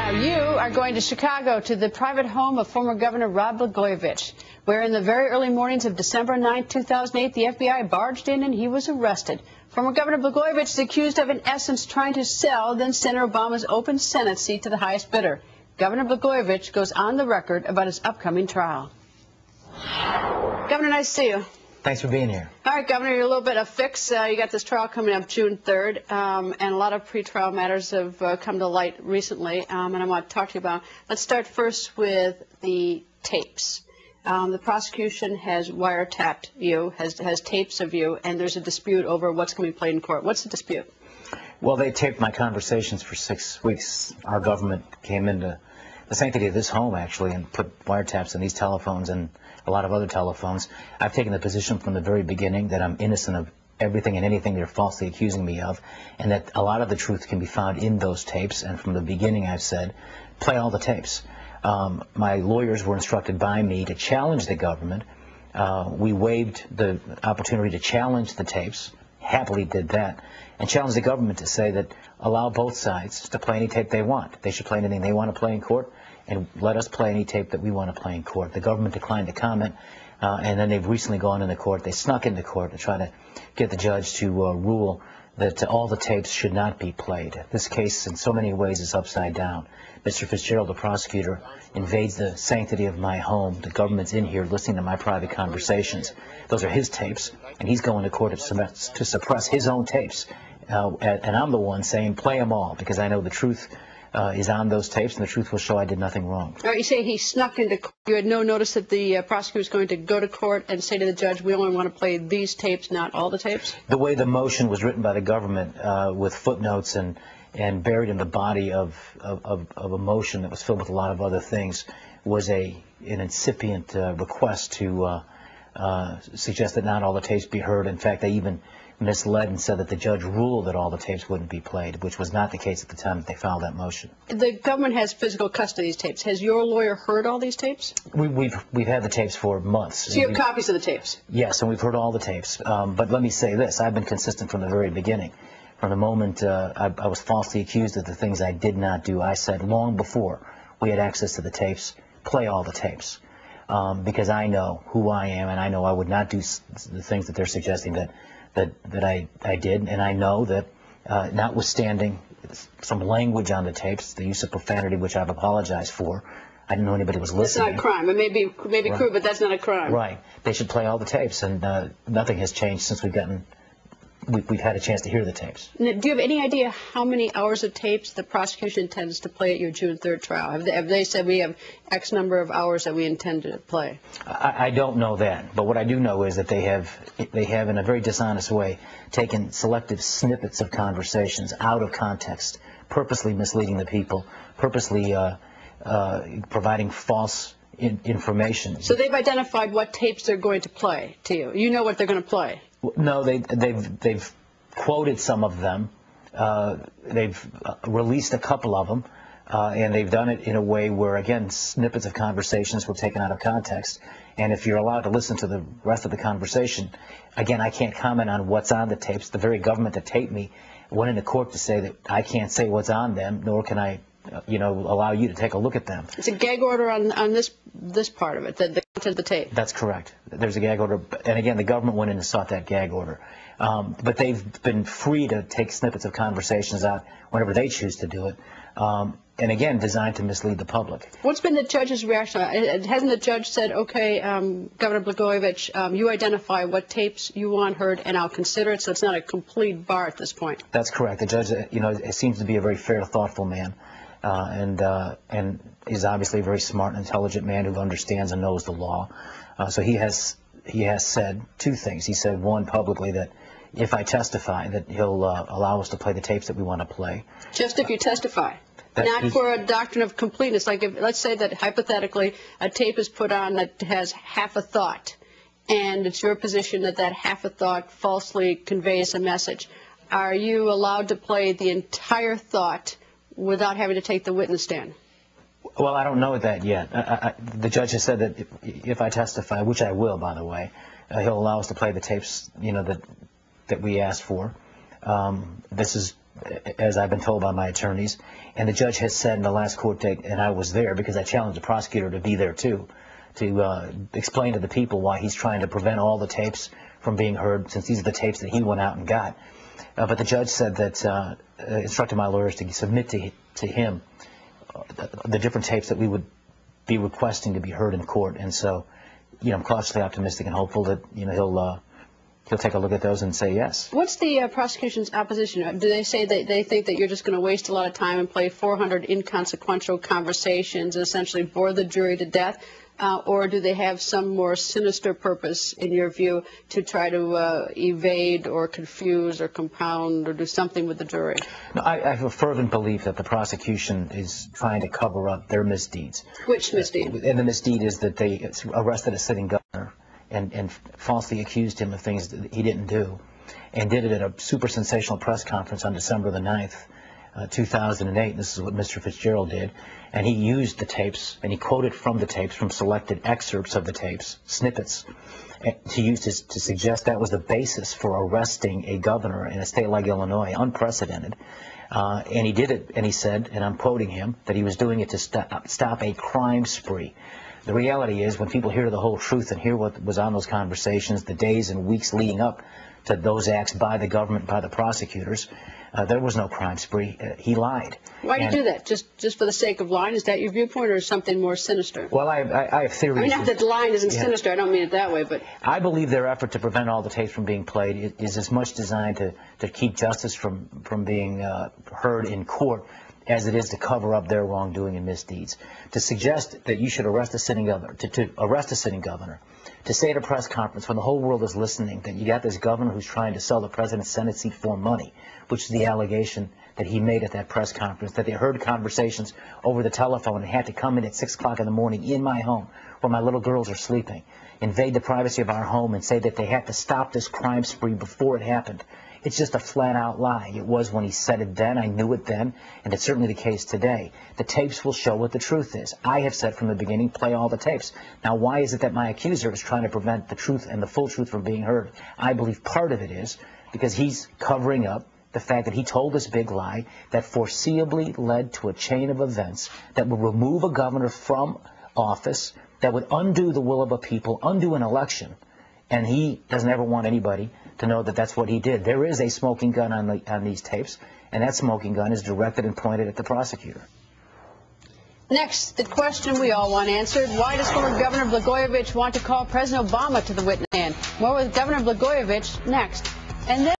Now, you are going to Chicago to the private home of former Governor Rod Blagojevich, where in the very early mornings of December 9, 2008, the FBI barged in and he was arrested. Former Governor Blagojevich is accused of, in essence, trying to sell then-Senator Obama's open Senate seat to the highest bidder. Governor Blagojevich goes on the record about his upcoming trial. Governor, nice to see you. Thanks for being here. All right, Governor, you're a little bit of fix. You got this trial coming up June 3rd, and a lot of pretrial matters have come to light recently, and I want to talk to you about. Let's start first with the tapes. The prosecution has wiretapped you, has tapes of you, and there's a dispute over what's going to be played in court. What's the dispute? Well, they taped my conversations for 6 weeks. Our government came into the sanctity of this home, actually, and put wiretaps on these telephones and a lot of other telephones. I've taken the position from the very beginning that I'm innocent of everything and anything they're falsely accusing me of, and that a lot of the truth can be found in those tapes. And from the beginning, I've said, play all the tapes. My lawyers were instructed by me to challenge the government. We waived the opportunity to challenge the tapes, happily did that, and challenged the government to say that allow both sides to play any tape they want. They should play anything they want to play in court, and let us play any tape that we want to play in court. The government declined to comment, and then they've recently gone into court. They snuck into court to try to get the judge to rule that all the tapes should not be played. This case, in so many ways, is upside down. Mr. Fitzgerald, the prosecutor, invades the sanctity of my home. The government's in here listening to my private conversations. Those are his tapes, and he's going to court to suppress his own tapes. And I'm the one saying, play them all, because I know the truth is on those tapes, and the truth will show I did nothing wrong. All right, you say he snuck into court. You had no notice that the prosecutor was going to go to court and say to the judge, we only want to play these tapes, not all the tapes? The way the motion was written by the government with footnotes and buried in the body of a motion that was filled with a lot of other things was an incipient request to suggest that not all the tapes be heard. In fact, they even misled and said that the judge ruled that all the tapes wouldn't be played, which was not the case at the time that they filed that motion. The government has physical custody of these tapes. Has your lawyer heard all these tapes? We've had the tapes for months. So you have copies of the tapes? Yes, and we've heard all the tapes. But let me say this, I've been consistent from the very beginning. From the moment I was falsely accused of the things I did not do, I said long before we had access to the tapes, play all the tapes. Because I know who I am, and I know I would not do the things that they're suggesting that I did, and I know that notwithstanding some language on the tapes, the use of profanity, which I've apologized for, I didn't know anybody was listening. That's not a crime. It may be right. Crude, but that's not a crime. Right. They should play all the tapes, and nothing has changed since we've had a chance to hear the tapes. Now, do you have any idea how many hours of tapes the prosecution intends to play at your June 3rd trial? Have they said we have X number of hours that we intend to play? I don't know that, but what I do know is that they have, in a very dishonest way, taken selective snippets of conversations out of context, purposely misleading the people, purposely providing false information. So they've identified what tapes they're going to play to you. You know what they're going to play. No, they've quoted some of them. They've released a couple of them, and they've done it in a way where, again, snippets of conversations were taken out of context. And if you're allowed to listen to the rest of the conversation, again, I can't comment on what's on the tapes. The very government that taped me went into court to say that I can't say what's on them, nor can I allow you to take a look at them. It's a gag order on this part of it, the content of the tape. That's correct. There's a gag order, and again, the government went in and sought that gag order. But they've been free to take snippets of conversations out whenever they choose to do it, and again, designed to mislead the public. What's been the judge's reaction? Hasn't the judge said, okay, Governor Blagojevich, you identify what tapes you want heard, and I'll consider it, so it's not a complete bar at this point? That's correct. The judge, it seems to be a very fair, thoughtful man. And he's obviously a very smart and intelligent man who understands and knows the law. So he has said two things. He said, one, publicly, that if I testify, that he'll allow us to play the tapes that we want to play. Just if you testify? Not for a doctrine of completeness. Like, let's say that hypothetically a tape is put on that has half a thought, and it's your position that that half a thought falsely conveys a message. Are you allowed to play the entire thought without having to take the witness stand? Well, I don't know that yet. The judge has said that if I testify, which I will, by the way, he'll allow us to play the tapes, that we asked for. This is as I've been told by my attorneys. And the judge has said in the last court date, and I was there because I challenged the prosecutor to be there too, to explain to the people why he's trying to prevent all the tapes from being heard, since these are the tapes that he went out and got. But the judge said that, instructed my lawyers to submit to him the different tapes that we would be requesting to be heard in court. And so, I'm cautiously optimistic and hopeful that, he'll take a look at those and say yes. What's the prosecution's opposition? Do they say that they think that you're just going to waste a lot of time and play 400 inconsequential conversations and essentially bore the jury to death? Or do they have some more sinister purpose, in your view, to try to evade or confuse or compound or do something with the jury? No, I have a fervent belief that the prosecution is trying to cover up their misdeeds. Which misdeed? And the misdeed is that they arrested a sitting governor and falsely accused him of things that he didn't do, and did it at a super sensational press conference on December the 9th, 2008. This is what Mr. Fitzgerald did, and he used the tapes, and he quoted from the tapes, from selected excerpts of the tapes, snippets, to suggest that was the basis for arresting a governor in a state like Illinois, unprecedented. And he did it, and he said, and I'm quoting him, that he was doing it to stop a crime spree. The reality is, when people hear the whole truth and hear what was on those conversations, the days and weeks leading up to those acts by the government, by the prosecutors, there was no crime spree. He lied. Why do you do that? Just for the sake of lying? Is that your viewpoint, or something more sinister? Well, I have theories. I mean, not that lying isn't sinister. I don't mean it that way, but I believe their effort to prevent all the tapes from being played is as much designed to keep justice from being heard in court as it is to cover up their wrongdoing and misdeeds. To suggest that you should arrest a sitting governor, to arrest a sitting governor, to say at a press conference when the whole world is listening that you got this governor who's trying to sell the president's Senate seat for money, which is the allegation that he made at that press conference, that they heard conversations over the telephone and had to come in at 6 o'clock in the morning in my home where my little girls are sleeping, invade the privacy of our home and say that they had to stop this crime spree before it happened. It's just a flat-out lie. It was when he said it then. I knew it then, and it's certainly the case today. The tapes will show what the truth is. I have said from the beginning, play all the tapes. Now, why is it that my accuser is trying to prevent the truth and the full truth from being heard? I believe part of it is because he's covering up the fact that he told this big lie that foreseeably led to a chain of events that would remove a governor from office, that would undo the will of a people, undo an election. And he doesn't ever want anybody to know that that's what he did. There is a smoking gun on these tapes, and that smoking gun is directed and pointed at the prosecutor. Next, the question we all want answered: why does former Governor Blagojevich want to call President Obama to the witness stand? More with Governor Blagojevich next. And then